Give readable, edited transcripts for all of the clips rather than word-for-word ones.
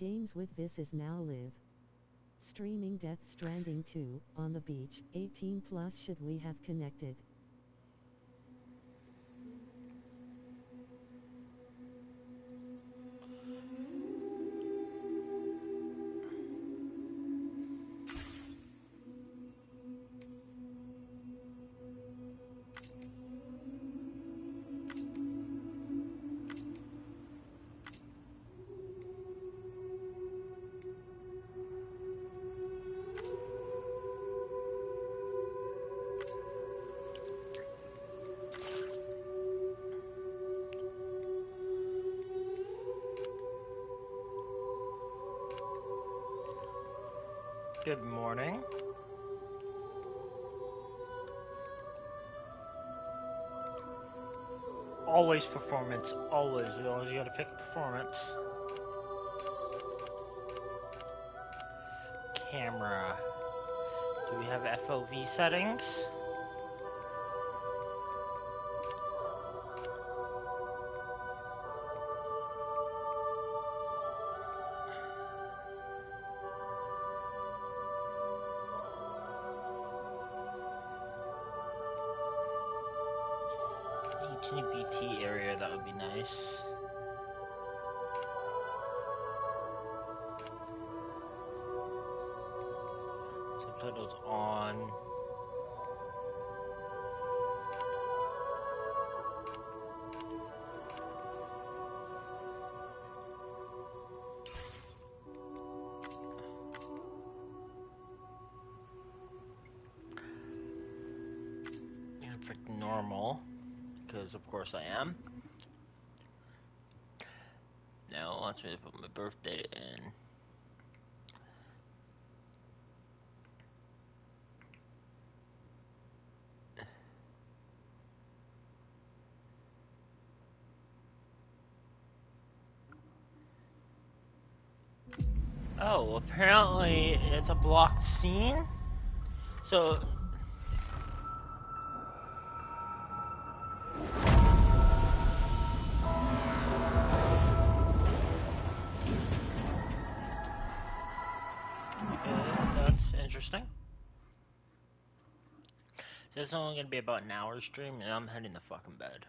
Games with this is now live. Streaming Death Stranding 2, on the beach, 18 plus should we have connected? Good morning. Always performance, always. You always gotta pick performance. Camera. Do we have FOV settings? BT area, that would be nice. Subtitles on. And for normal. Because of course I am. Now it wants me to put my birthday in. Oh, apparently it's a blocked scene. So interesting. So it's only gonna be about an hour stream, and I'm heading to fucking bed.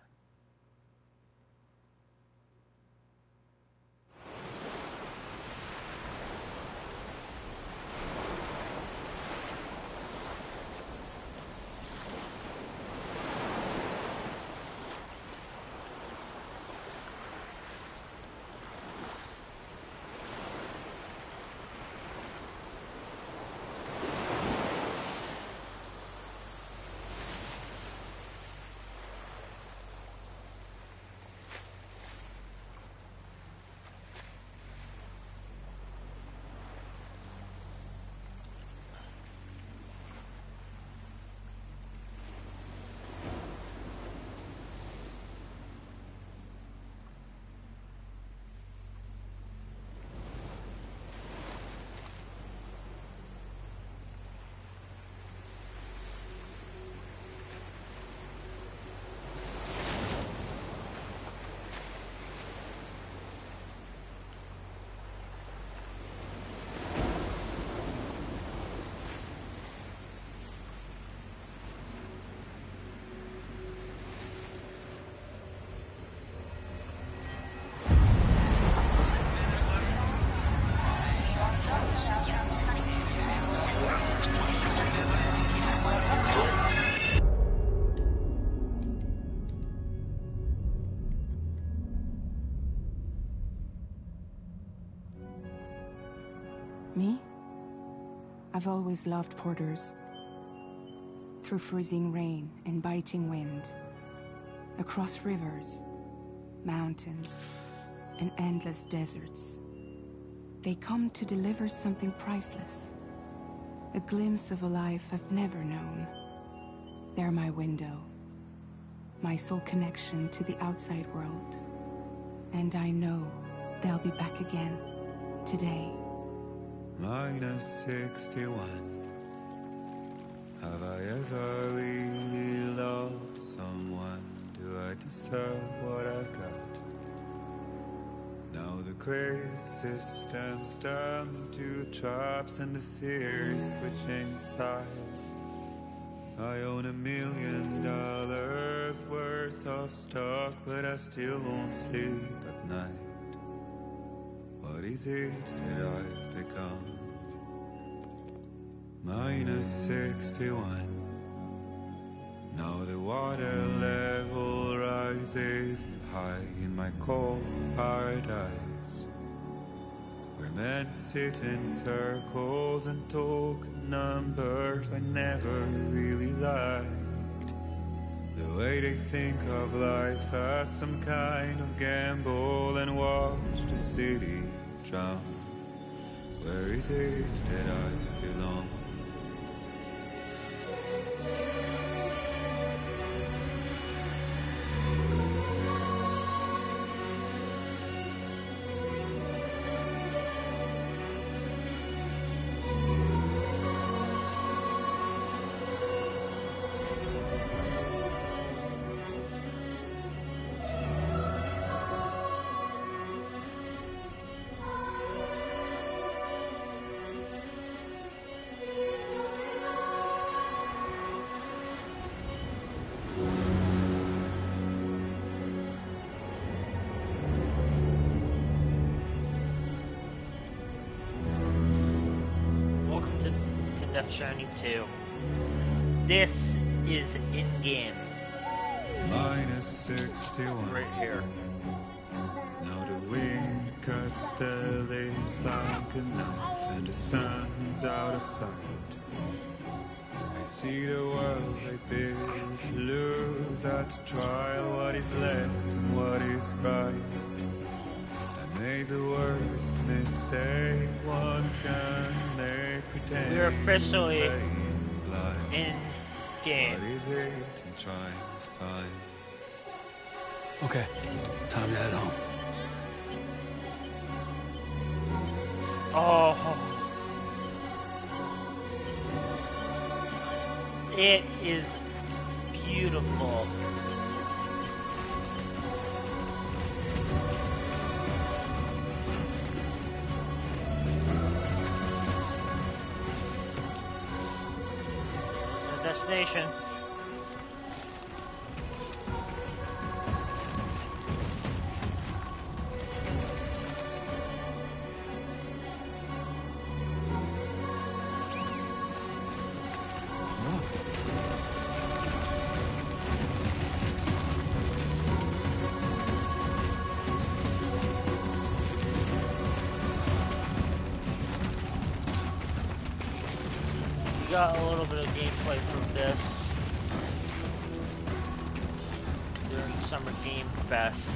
Me? I've always loved porters. Through freezing rain and biting wind, across rivers, mountains, and endless deserts, they come to deliver something priceless. A glimpse of a life I've never known. They're my window, my sole connection to the outside world. And I know they'll be back again, today. -61. Have I ever really loved someone? Do I deserve what I've got? Now the crazy systems turned into traps and the fears switching sides. I own $1 million worth of stock, but I still won't sleep at night. What is it that I've become? -61. Now the water level rises high in my cold paradise, where men sit in circles and talk numbers I never really liked. The way they think of life as some kind of gamble and watch the city drown. Where is it that I belong? Stranding 2. This is in-game. -61. Right here. Now the wind cuts the leaves like a knife, and the sun's out of sight. I see the world they build to lose at the trial, what is left and what is right. I made the worst mistake one can make, pretending We're officially blind. in game. What is it I'm trying to find? Okay, time to head home. Oh, it is beautiful. Destination. Got a little bit of gameplay from this during Summer Game Fest.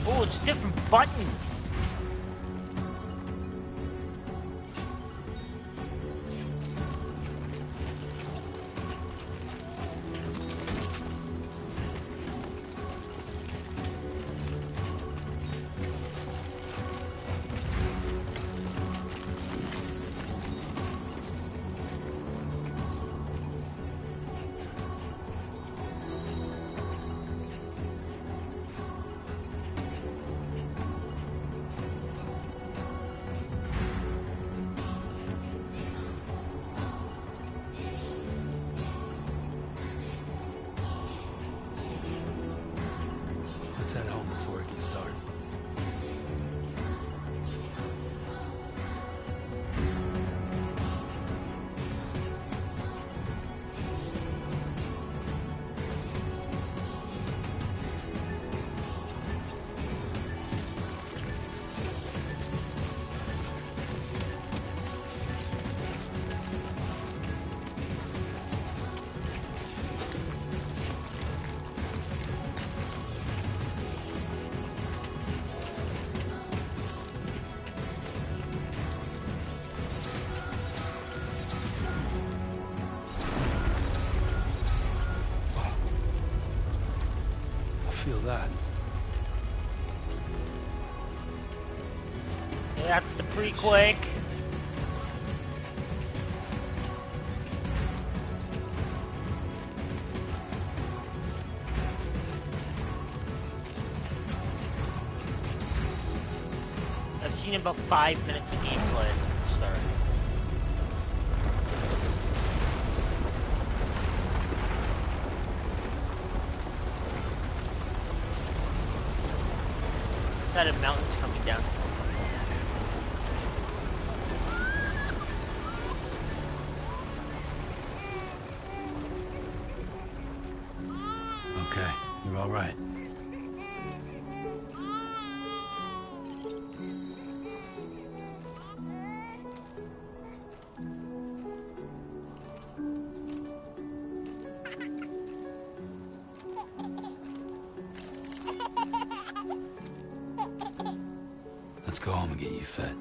Oh, it's a different button. Let's head home before it gets dark. Feel that. That's the pre-quake. I've seen about 5 minutes of gameplay from the start. Side of mountains coming down. Okay, you're all right. Let's go home and get you fed.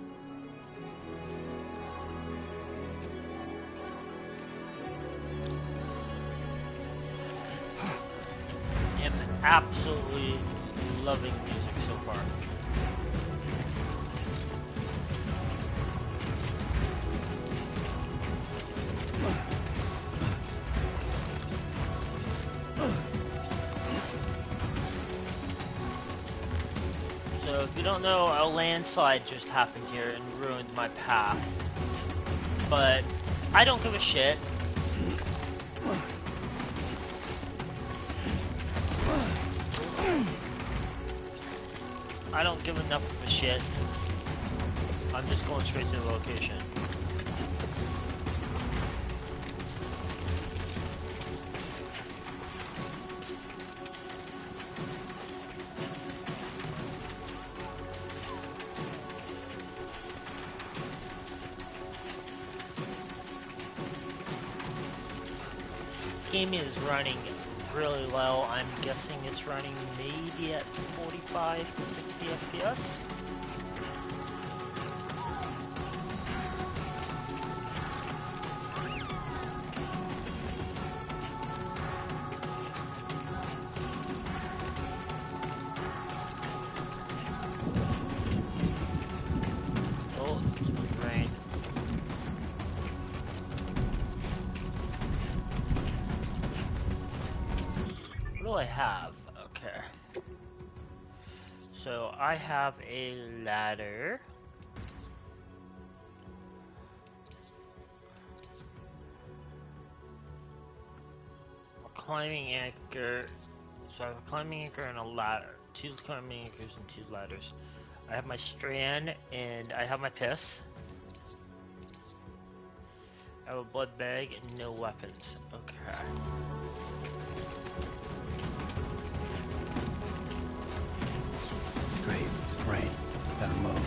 I'm absolutely loving music so far. So if you don't know, a landslide just happened here and ruined my path. But I don't give a shit. I don't give enough of a shit. I'm just going straight to the location. This game is running really low. I'm guessing it's running maybe at 45 to 60 FPS. Oh, it's supposed to rain. What do I have? Okay. So I have a ladder. A climbing anchor. So I have a climbing anchor and a ladder. 2 climbing anchors and 2 ladders. I have my strand and I have my piss. I have a blood bag and no weapons. Okay. Great, it's rain. Gotta move.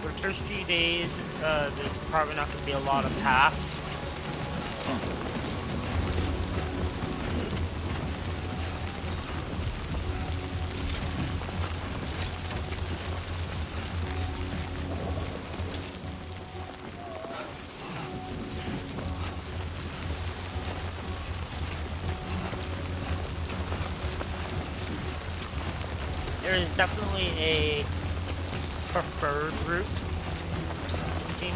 For the first few days, there's probably not going to be a lot of paths. There is definitely a preferred route. It seems.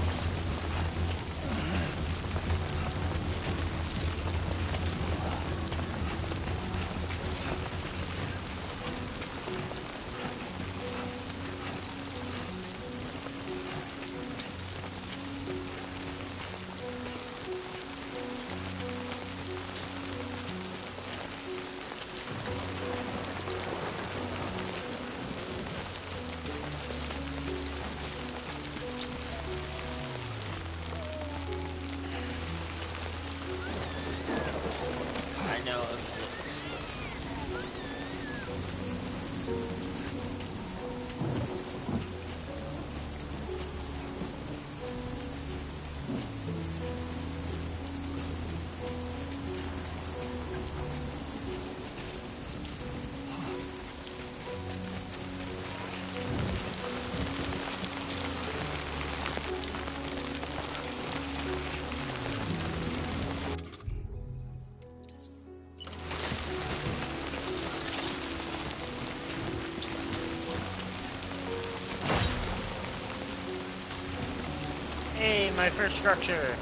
Hey, my first structure.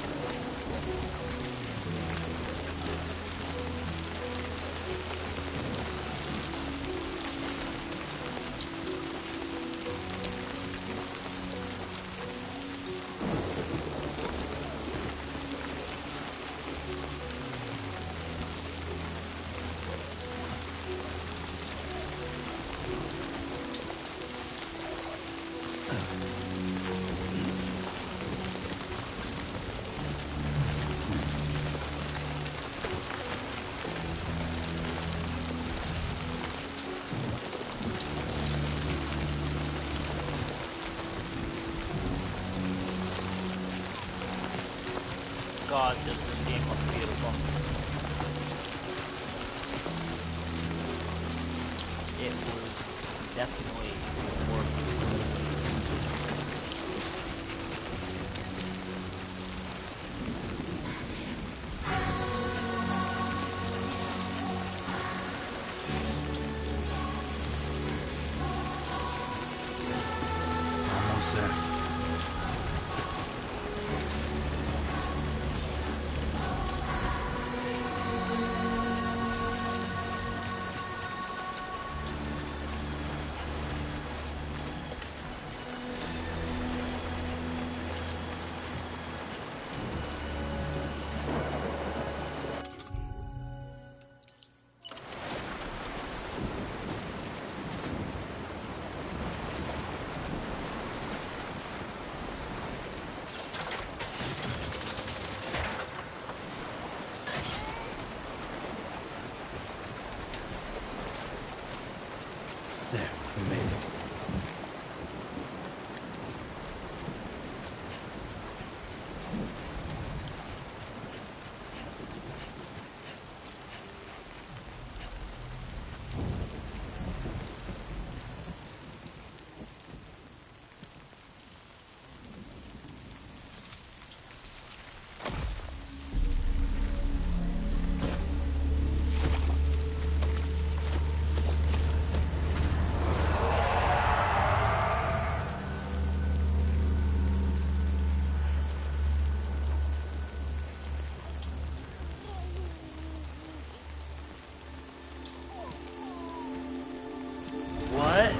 God, does this game look beautiful. It was definitely worth Almost there. There, we made it. What?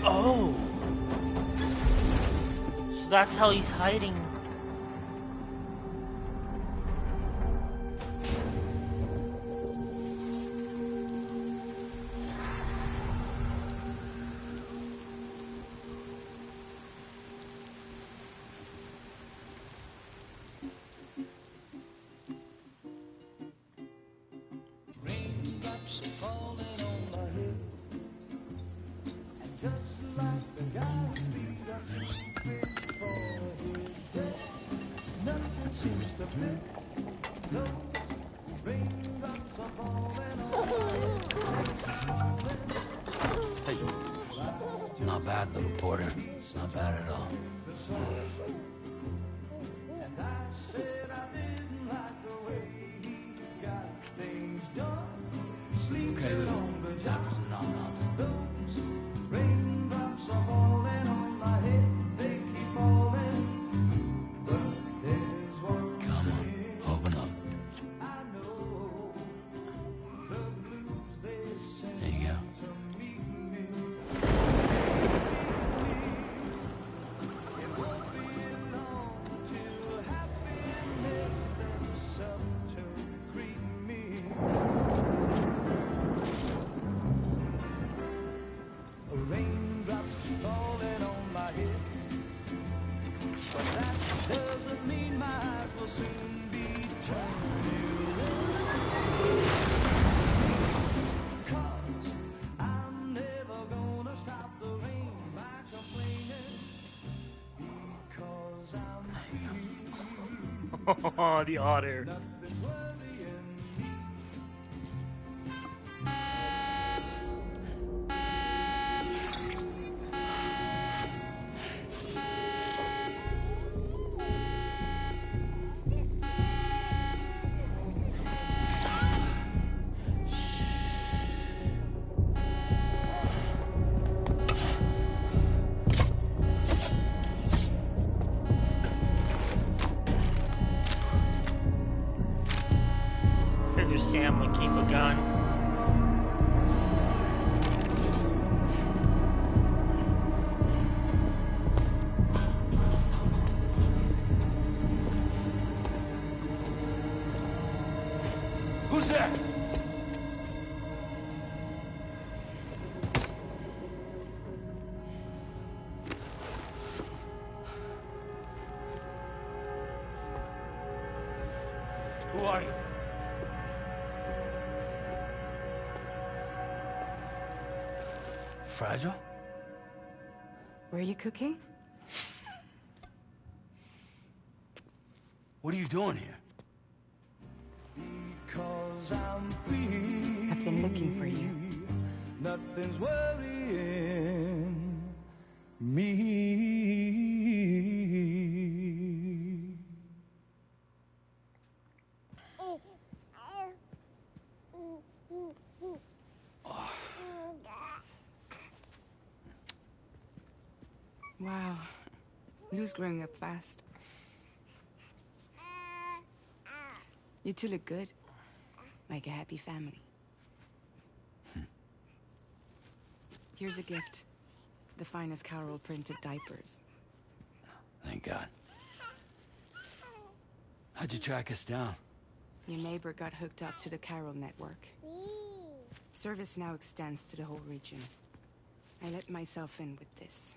Oh! So that's how he's hiding. Raindrops are falling on my head, and just like the guy whose feet are too big for his bed, nothing seems to fit. Those raindrops are falling on my head. Hey. Not bad, little porter. Not bad at all. And I said I didn't like the way he got things done. Okay, Lou. Time for some nom-noms. Those raindrops are falling on my head, they keep falling. But there's one Come on, thing open up. I know, the blues they send There you go. to meet me. It won't be long till happiness steps up to greet me. Raindrops falling on my head, but that doesn't mean my eyes will soon be turning red. 'Cause I'm never gonna stop the rain by complaining, because I'm free. The otter. Nothing's worrying me. gun. Who's there? Who are you? Fragile? Were you cooking? What are you doing here? Because I'm free. I've been looking for you. Nothing's worrying me. Wow. Lou's growing up fast. You two look good. Like a happy family. Here's a gift. The finest Carol printed diapers. Thank God. How'd you track us down? Your neighbor got hooked up to the Carol network. Service now extends to the whole region. I let myself in with this.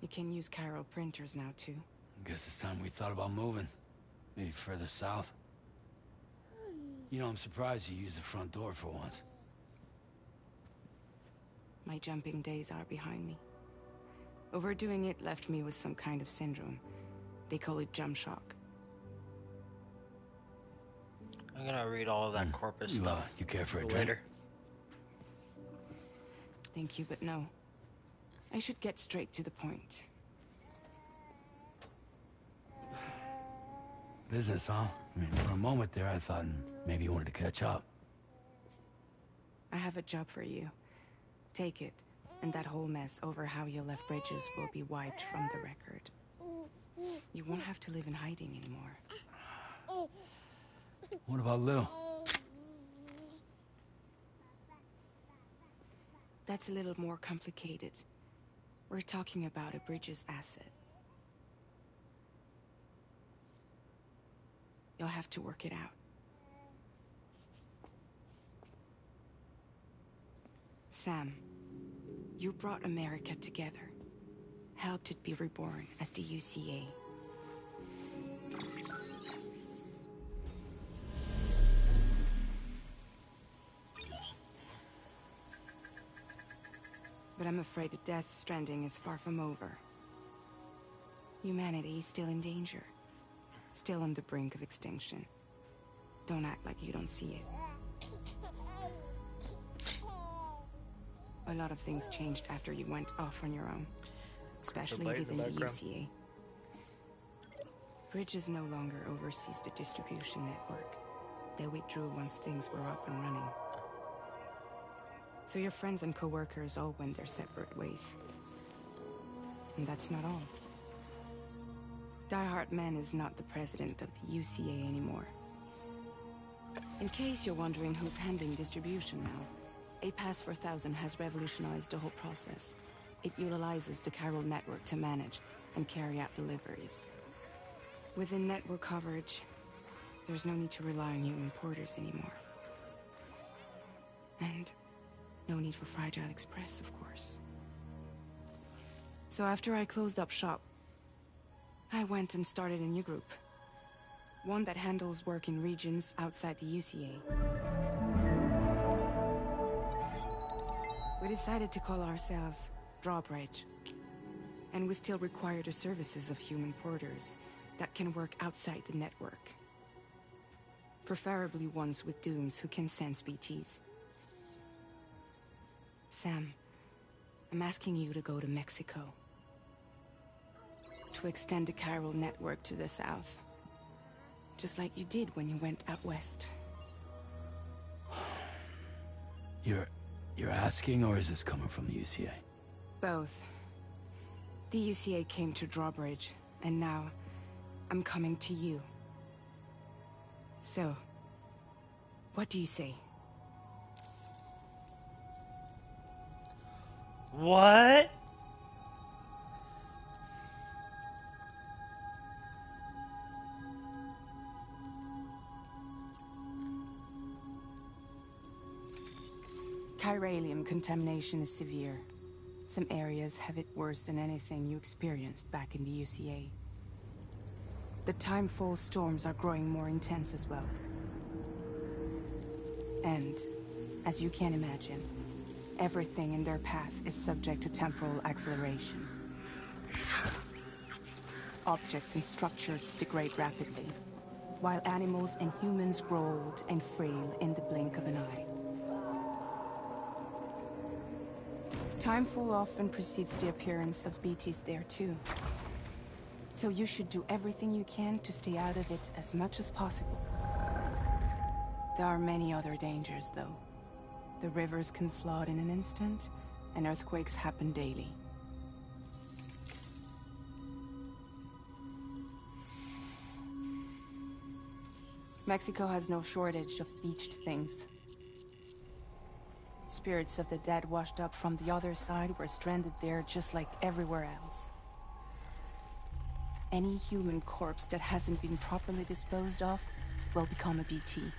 You can use Carol printers now, too. Guess it's time we thought about moving. Maybe further south. You know, I'm surprised you used the front door for once. My jumping days are behind me. Overdoing it left me with some kind of syndrome. They call it jump shock. I'm gonna read all of that corpus You, stuff you care for a drink? later. Thank you, but no. I should get straight to the point. Business, huh? I mean, for a moment there, I thought maybe you wanted to catch up. I have a job for you. Take it, and that whole mess over how you left Bridges will be wiped from the record. You won't have to live in hiding anymore. What about Lou? That's a little more complicated. We're talking about a Bridges asset. You'll have to work it out. Sam, you brought America together. Helped it be reborn as the UCA. But I'm afraid the Death Stranding is far from over. Humanity is still in danger. Still on the brink of extinction. Don't act like you don't see it. A lot of things changed after you went off on your own. Especially light in within the the background. UCA. Bridges no longer oversees the distribution network. They withdrew once things were up and running. So your friends and co-workers all went their separate ways. And that's not all. Die Hard Man is not the president of the UCA anymore. In case you're wondering who's handling distribution now, A Pass 4000 has revolutionized the whole process. It utilizes the Carol network to manage and carry out deliveries. Within network coverage, there's no need to rely on human porters anymore. And no need for Fragile Express, of course. So after I closed up shop, I went and started a new group. One that handles work in regions outside the UCA. We decided to call ourselves Drawbridge. And we still require the services of human porters that can work outside the network. Preferably ones with dooms who can sense BTs. Sam, I'm asking you to go to Mexico. To extend the Carol network to the south. Just like you did when you went out west. You're asking, or is this coming from the UCA? Both. The UCA came to Drawbridge, and now I'm coming to you. So, What do you say? What? Chiralium contamination is severe. Some areas have it worse than anything you experienced back in the UCA. The timefall storms are growing more intense as well. And, as you can imagine, everything in their path is subject to temporal acceleration. Objects and structures degrade rapidly, while animals and humans grow old and frail in the blink of an eye. Timefall often precedes the appearance of BTs there too. So you should do everything you can to stay out of it as much as possible. There are many other dangers, though. The rivers can flood in an instant, and earthquakes happen daily. Mexico has no shortage of beached things. Spirits of the dead washed up from the other side were stranded there just like everywhere else. Any human corpse that hasn't been properly disposed of will become a BT.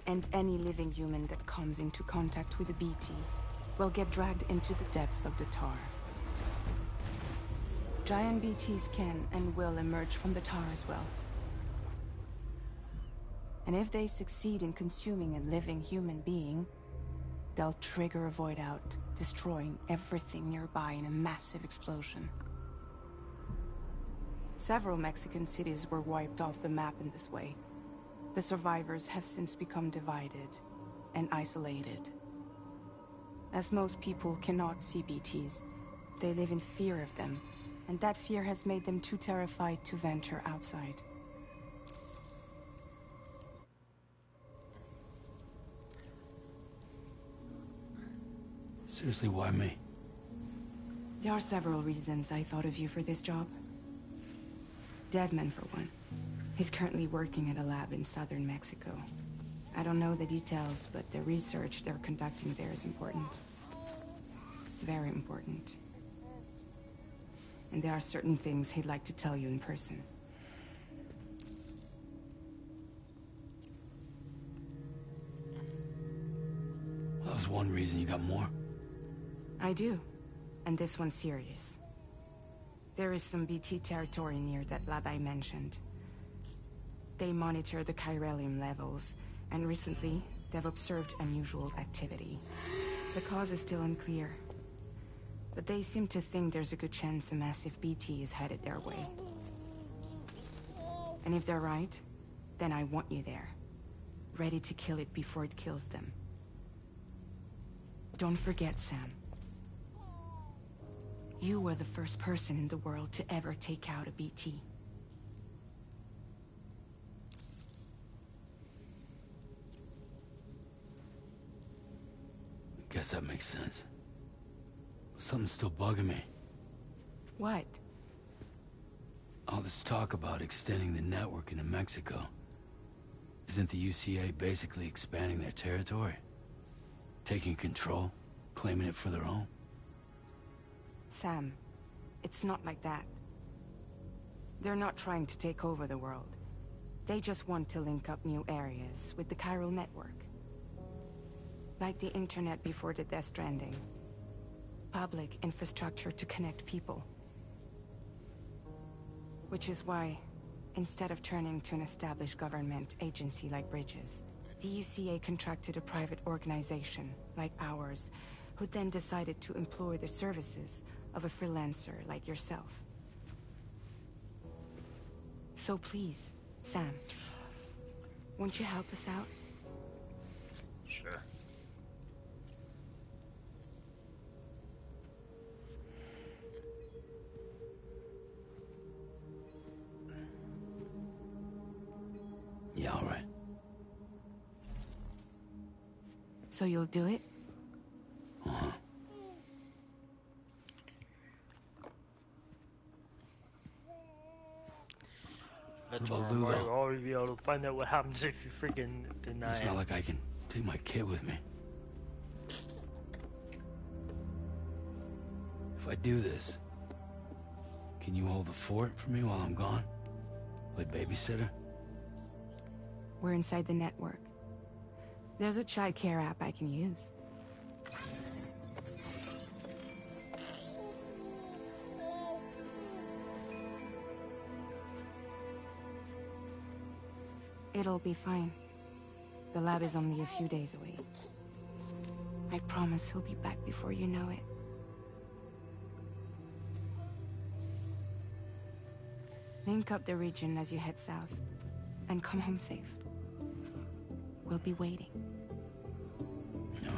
And any living human that comes into contact with a BT will get dragged into the depths of the tar. Giant BTs can and will emerge from the tar as well. And if they succeed in consuming a living human being, they'll trigger a void out, destroying everything nearby in a massive explosion. Several Mexican cities were wiped off the map in this way. The survivors have since become divided and isolated. As most people cannot see BTs, they live in fear of them, and that fear has made them too terrified to venture outside. Seriously, why me? There are several reasons I thought of you for this job. Deadman, for one. He's currently working at a lab in southern Mexico. I don't know the details, but the research they're conducting there is important. Very important. And there are certain things he'd like to tell you in person. That was one reason. You got more? I do. And this one's serious. There is some BT territory near that lab I mentioned. They monitor the chiralium levels, and recently, they've observed unusual activity. The cause is still unclear, but they seem to think there's a good chance a massive BT is headed their way. And if they're right, then I want you there, ready to kill it before it kills them. Don't forget, Sam. You were the first person in the world to ever take out a BT. Guess that makes sense. But something's still bugging me. What? All this talk about extending the network into Mexico. Isn't the UCA basically expanding their territory? Taking control? Claiming it for their own? Sam, it's not like that. They're not trying to take over the world. They just want to link up new areas with the chiral network. Like the internet before the Death Stranding. Public infrastructure to connect people. Which is why, instead of turning to an established government agency like Bridges, the UCA contracted a private organization, like ours, who then decided to employ the services of a freelancer like yourself. So please, Sam, won't you help us out? Sure. Yeah, all right. So you'll do it? Uh-huh. That's What what about I'm Lou, worried. though? We'll already be able to find out what happens if you freaking deny It's it. not like I can take my kid with me. If I do this, can you hold the fort for me while I'm gone? Play babysitter? We're inside the network. There's a child care app I can use. It'll be fine. The lab is only a few days away. I promise he'll be back before you know it. Link up the region as you head south, and come home safe. We'll be waiting. No.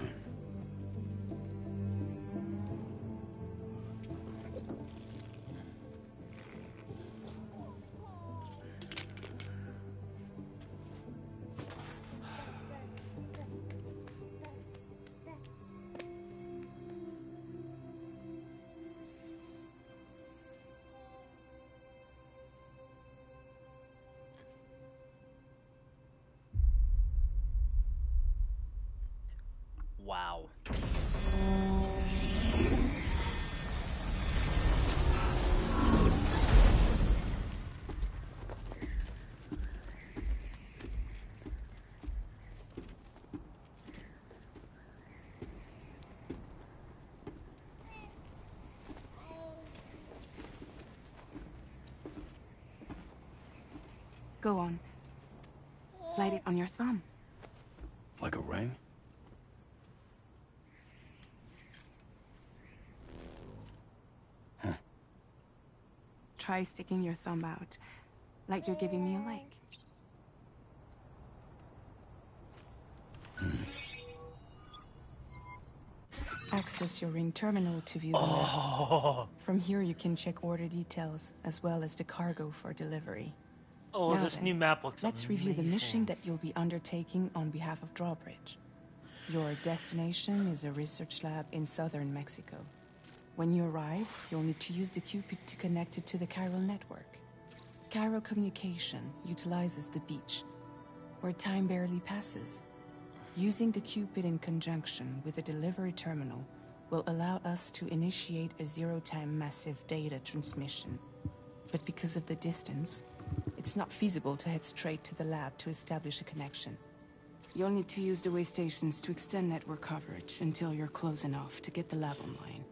Wow. Go on. Slide it on your thumb. Like a ring? Try sticking your thumb out, like you're giving me a like. Access your ring terminal to view the map. Oh, From here you can check order details, as well as the cargo for delivery. oh, Now this then, new map looks Let's review the mission amazing. that you'll be undertaking on behalf of Drawbridge. Your destination is a research lab in southern Mexico. When you arrive, you'll need to use the Cupid to connect it to the chiral network. Chiral communication utilizes the beach, where time barely passes. Using the Cupid in conjunction with a delivery terminal will allow us to initiate a zero-time massive data transmission. But because of the distance, it's not feasible to head straight to the lab to establish a connection. You'll need to use the way stations to extend network coverage until you're close enough to get the lab online.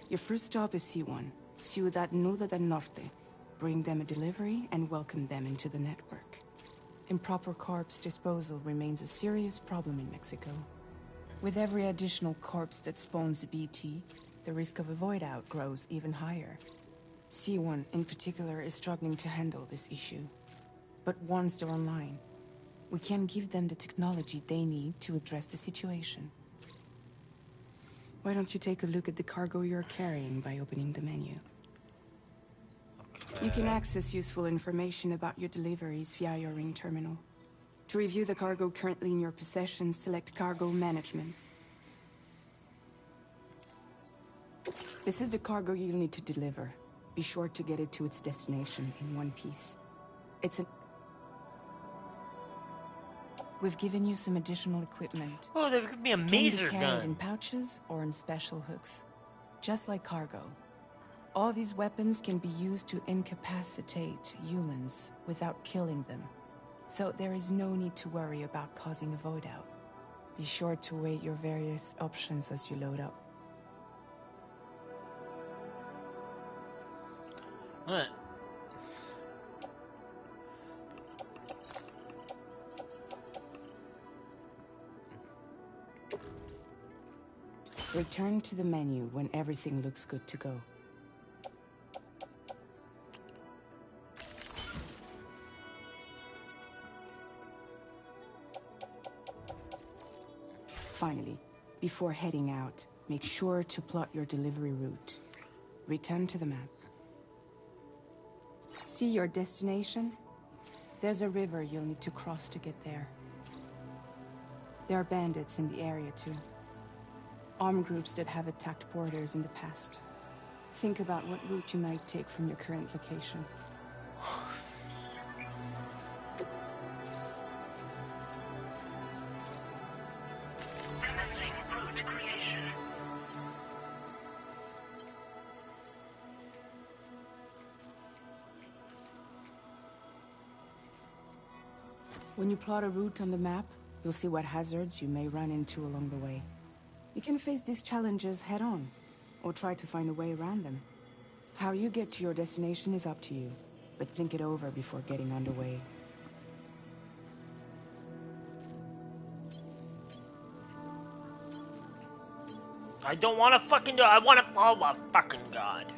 Your first stop is C1, Ciudad Nuda del Norte. Bring them a delivery and welcome them into the network. Improper corpse disposal remains a serious problem in Mexico. With every additional corpse that spawns a BT, the risk of a void out grows even higher. C1 in particular is struggling to handle this issue. But once they're online, we can give them the technology they need to address the situation. Why don't you take a look at the cargo you're carrying by opening the menu? You can access useful information about your deliveries via your ring terminal. To review the cargo currently in your possession, select Cargo Management. This is the cargo you'll need to deliver. Be sure to get it to its destination in one piece. We've given you some additional equipment. Oh, there could be a It can be maser carried in gun. pouches or in special hooks, just like cargo. All these weapons can be used to incapacitate humans without killing them. So there is no need to worry about causing a void out. Be sure to weigh your various options as you load up. What? Return to the menu when everything looks good to go. Finally, before heading out, make sure to plot your delivery route. Return to the map. See your destination? There's a river you'll need to cross to get there. There are bandits in the area too. Armed groups that have attacked borders in the past. Think about what route you might take from your current location. When you plot a route on the map, you'll see what hazards you may run into along the way. You can face these challenges head-on, or try to find a way around them. How you get to your destination is up to you, but think it over before getting underway. I don't want to fucking do it. I want to. Oh my fucking god.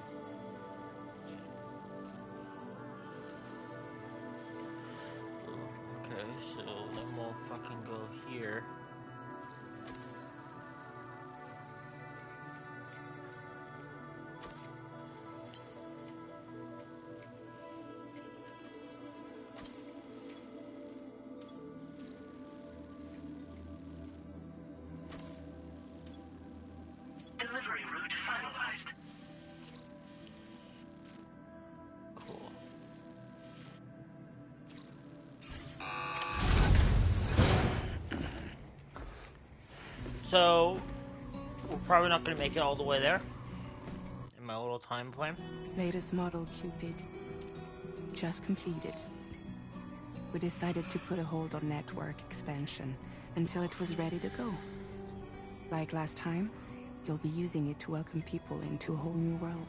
Okay, so then we'll fucking go here. Delivery route finalized. Cool. So, we're probably not going to make it all the way there in my little time frame. Latest model Cupid. Just completed. We decided to put a hold on network expansion until it was ready to go. Like last time, you'll be using it to welcome people into a whole new world.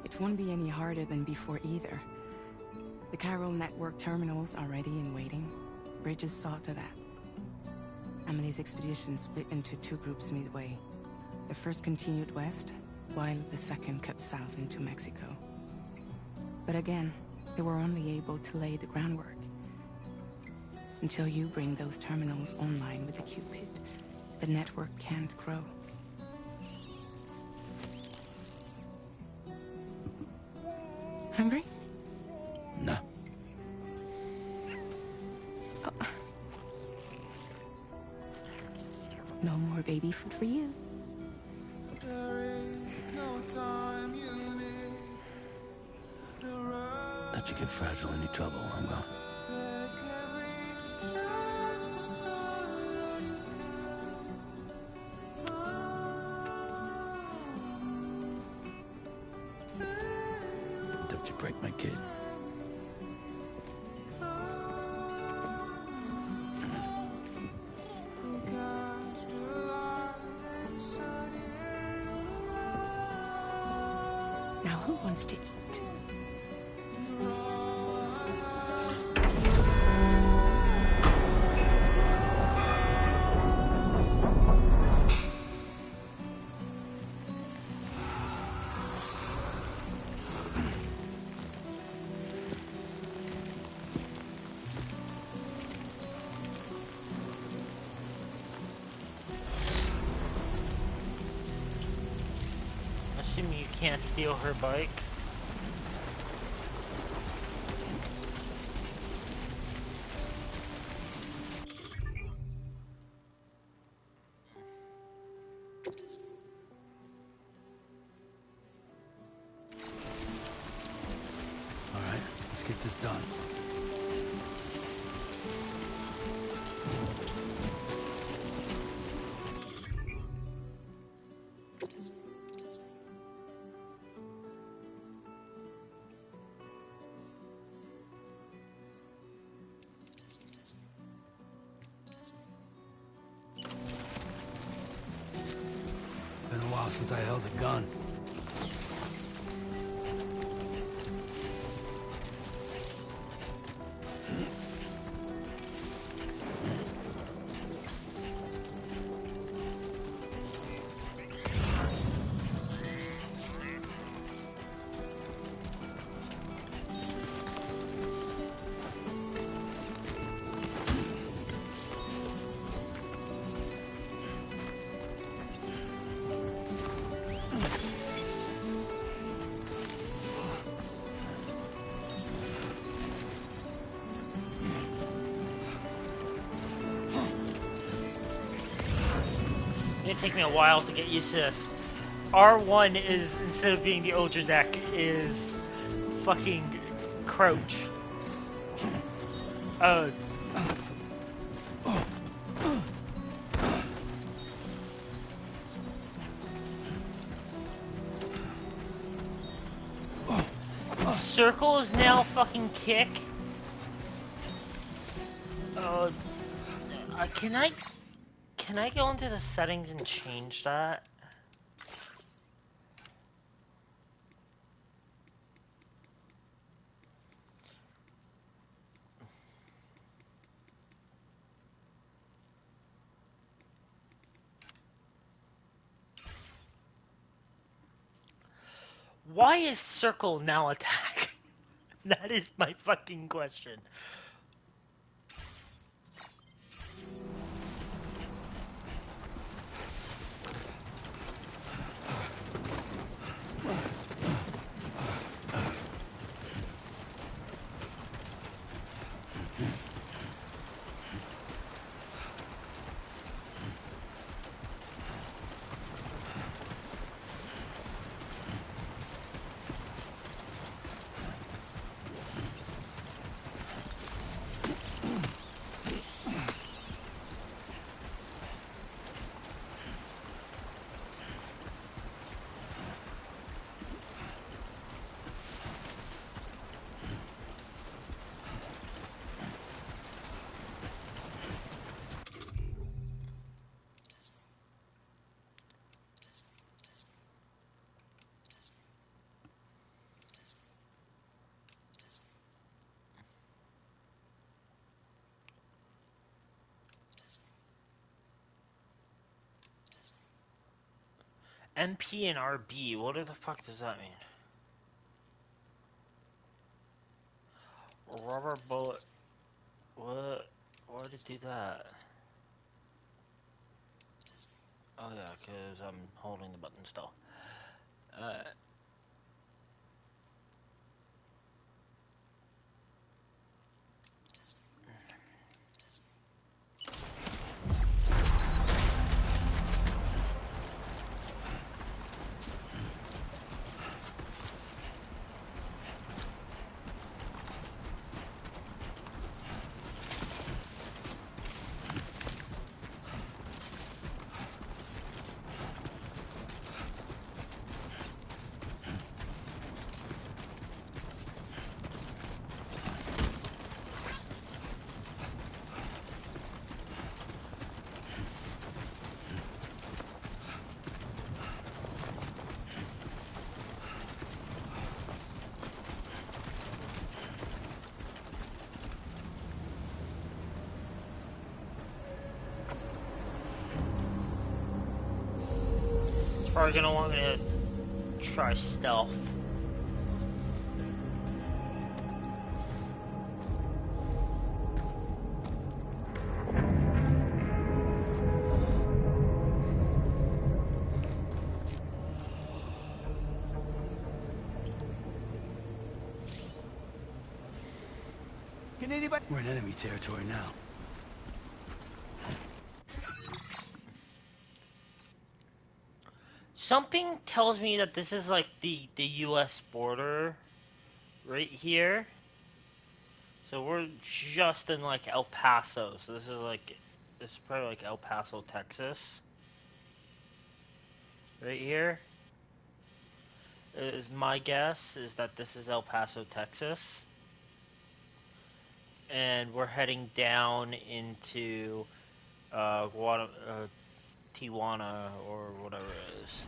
It won't be any harder than before either. The Chiral network terminals are ready and waiting. Bridges saw to that. Amelie's expedition split into two groups midway. The first continued west, while the second cut south into Mexico. But again, they were only able to lay the groundwork. Until you bring those terminals online with the Cupid, the network can't grow. Hungry? No. Oh. No more baby food for you. Don't you get fragile any trouble while I'm gone. Don't you break my kid. Now who wants to eat? Assuming you can't steal her bike. All right, let's get this done. Been a while since I held a gun. It's gonna take me a while to get used to this. R1 is, instead of being the ultra deck, is fucking crouch. circle is now fucking kick. Can I go into the settings and change that? Why is circle now attack? That is my fucking question. MP and RB, what the fuck does that mean? Rubber bullet. What? Why did it do that? Oh yeah, because I'm holding the button still. Probably gonna want me to try stealth. Can anybody? We're in enemy territory now. Something tells me that this is like the US border right here. So we're just in like El Paso. So this is probably like El Paso, Texas. Right here. Is my guess is that this is El Paso, Texas. And we're heading down into Tijuana or whatever it is.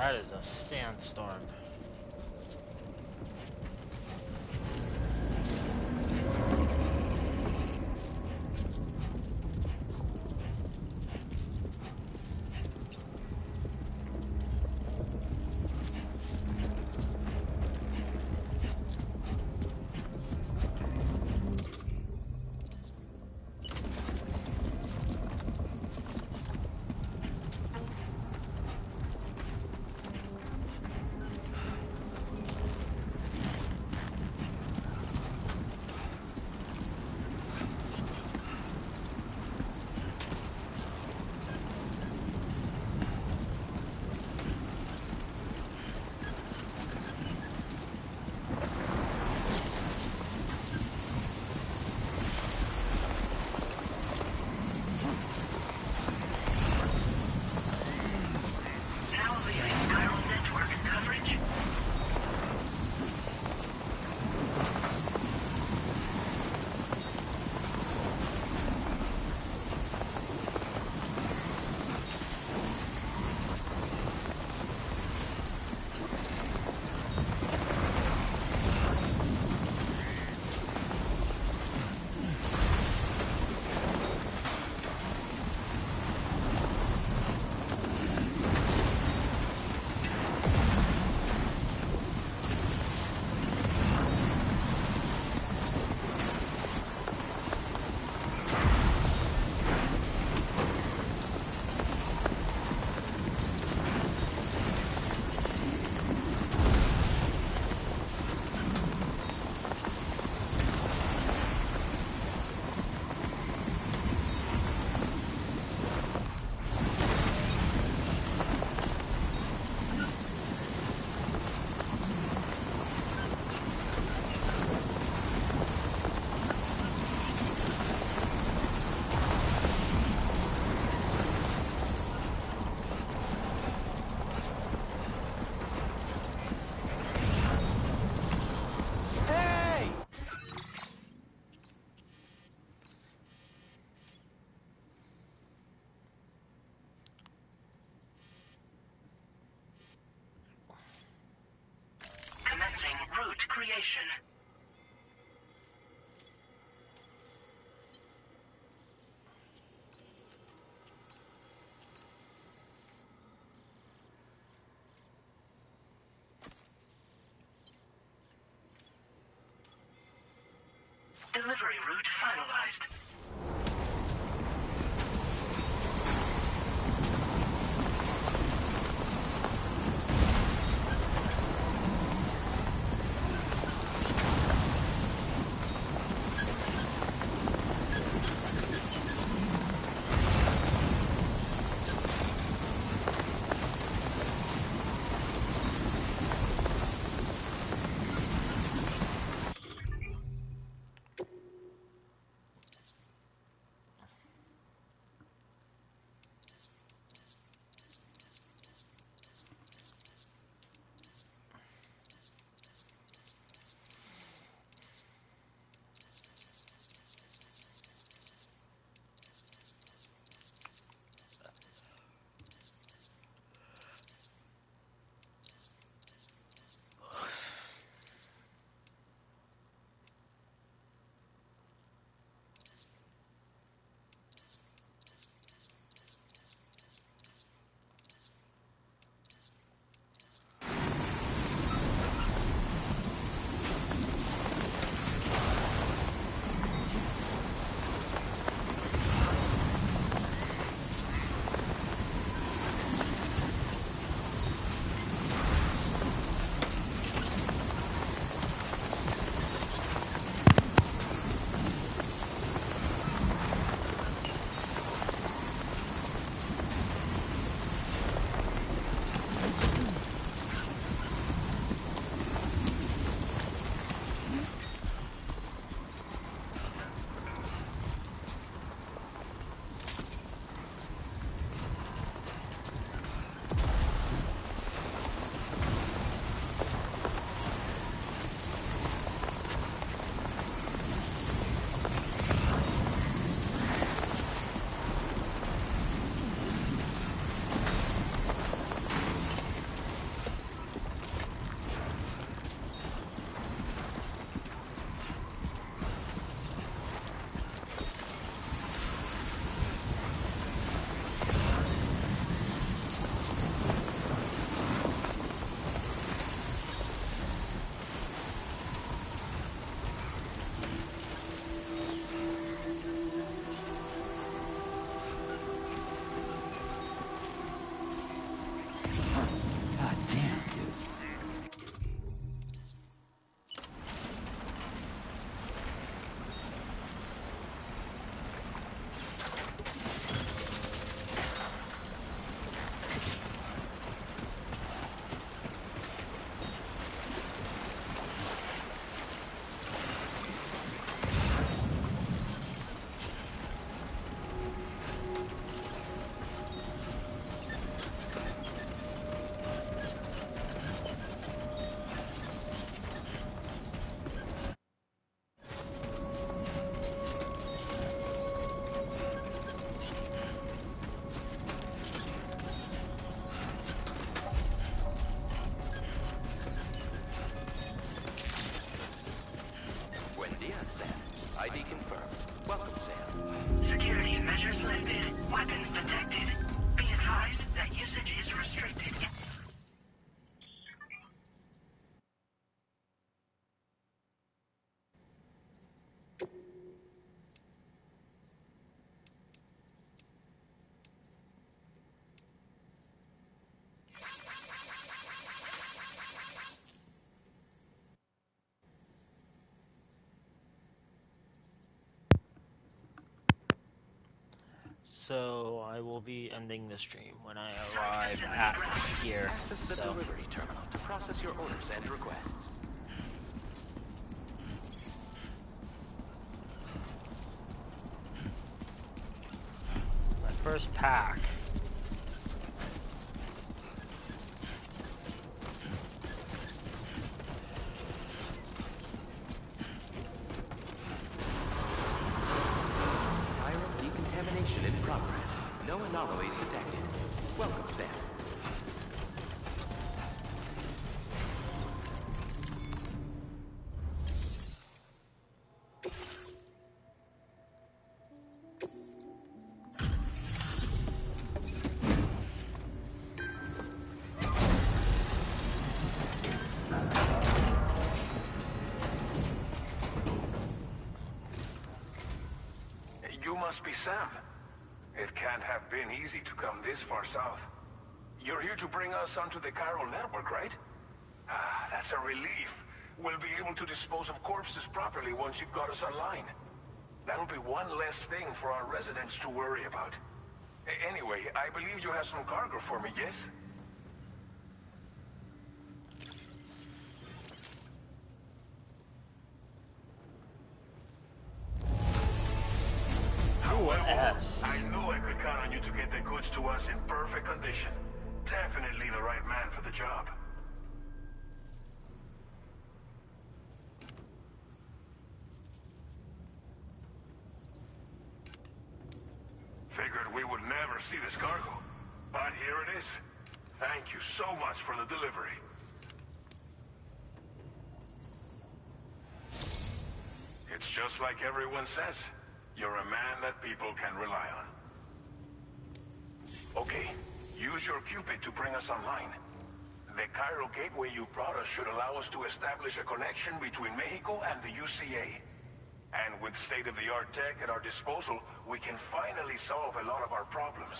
That is a sandstorm. Now leaving spiral network coverage. Commencing route creation. Delivery route finalized. So I will be ending the stream when I arrive at here. Access the So delivery terminal to process your orders and requests. my first pack. Chiral decontamination in progress. No anomalies detected. Welcome, Sam. You must be Sam. It can't have been easy to come this far south. You're here to bring us onto the chiral network, right? Ah, that's a relief. We'll be able to dispose of corpses properly once you've got us online. That'll be one less thing for our residents to worry about. Anyway, I believe you have some cargo for me, yes? However, S. I knew I could count on you to get the goods to us in perfect condition. Definitely the right man for the job. Figured we would never see this cargo, but here it is. Thank you so much for the delivery. It's just like everyone says. You're a man that people can rely on. Okay, use your Cupid to bring us online. The chiral gateway you brought us should allow us to establish a connection between Mexico and the UCA. And with state-of-the-art tech at our disposal, we can finally solve a lot of our problems.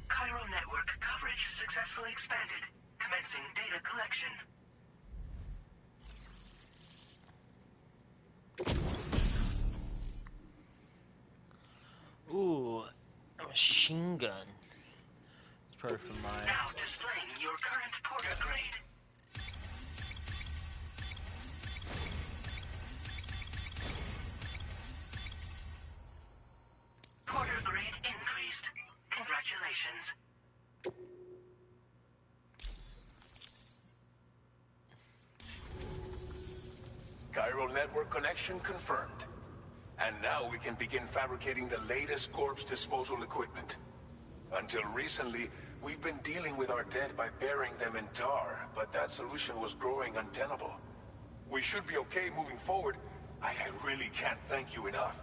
Chiral network coverage successfully expanded. Commencing data collection. Ooh, a machine gun. It's perfect for my. Now displaying your current porter grade. Porter grade increased. Congratulations. Chiral network connection confirmed. And now we can begin fabricating the latest corpse disposal equipment. Until recently, we've been dealing with our dead by burying them in tar, but that solution was growing untenable. We should be okay moving forward. I really can't thank you enough.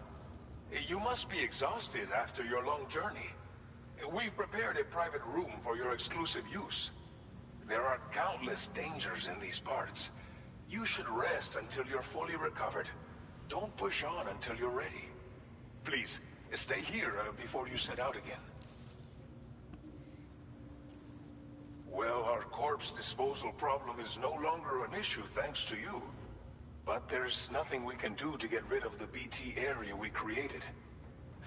You must be exhausted after your long journey. We've prepared a private room for your exclusive use. There are countless dangers in these parts. You should rest until you're fully recovered. Don't push on until you're ready. Please, stay here before you set out again. Well, our corpse disposal problem is no longer an issue thanks to you. But there's nothing we can do to get rid of the BT area we created.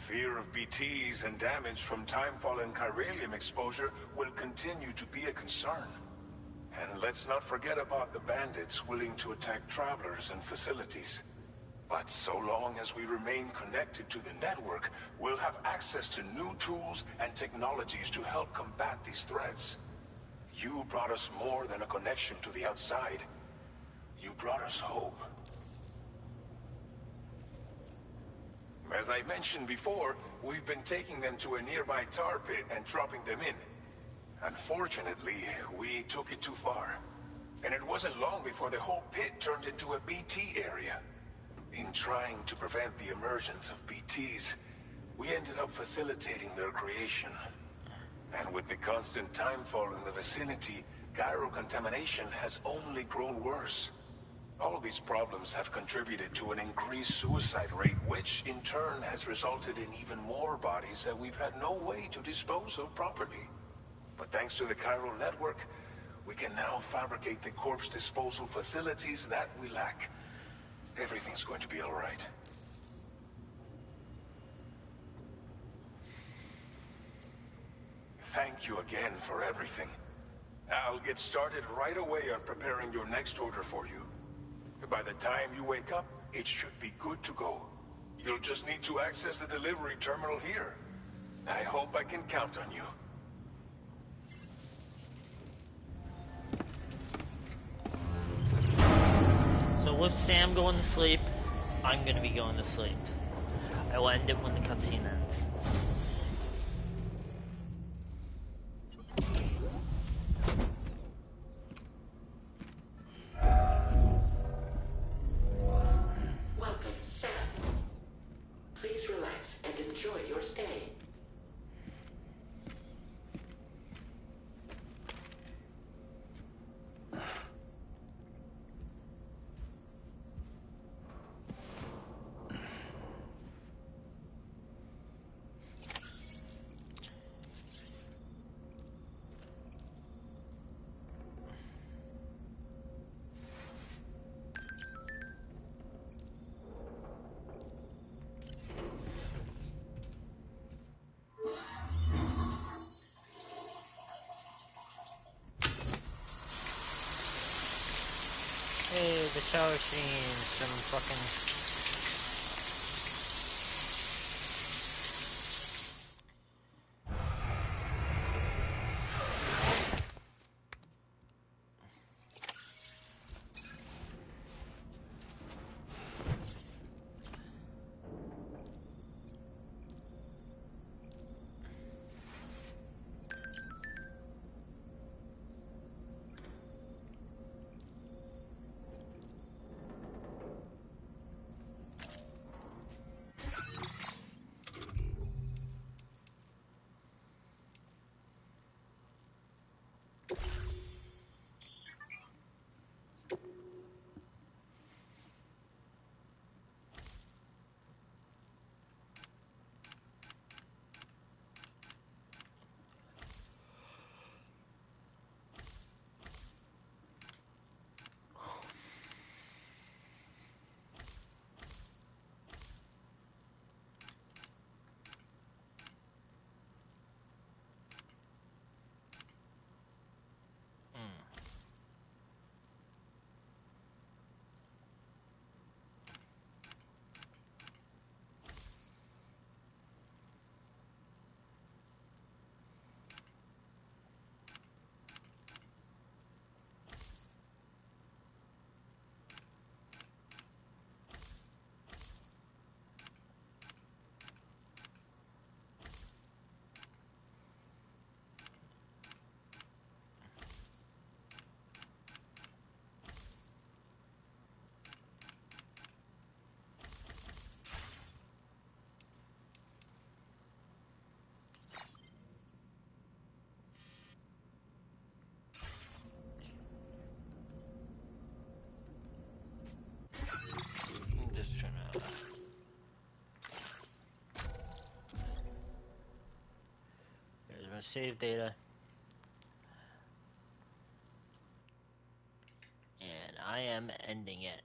Fear of BTs and damage from timefall and chiralium exposure will continue to be a concern. And let's not forget about the bandits willing to attack travelers and facilities. But so long as we remain connected to the network, we'll have access to new tools and technologies to help combat these threats. You brought us more than a connection to the outside. You brought us hope. As I mentioned before, we've been taking them to a nearby tar pit and dropping them in. Unfortunately, we took it too far. And it wasn't long before the whole pit turned into a BT area. In trying to prevent the emergence of BTs, we ended up facilitating their creation. And with the constant timefall in the vicinity, gyro contamination has only grown worse. All these problems have contributed to an increased suicide rate, which in turn has resulted in even more bodies that we've had no way to dispose of properly. But thanks to the chiral network, we can now fabricate the corpse disposal facilities that we lack. Everything's going to be all right. Thank you again for everything. I'll get started right away on preparing your next order for you. By the time you wake up, it should be good to go. You'll just need to access the delivery terminal here. I hope I can count on you. So with Sam going to sleep, I'm gonna be going to sleep. I will end it when the cutscene ends. Welcome, Sam. Please relax and enjoy your stay. Hey, the shower scenes from fucking... Just trying to... There's my save data. And I am ending it.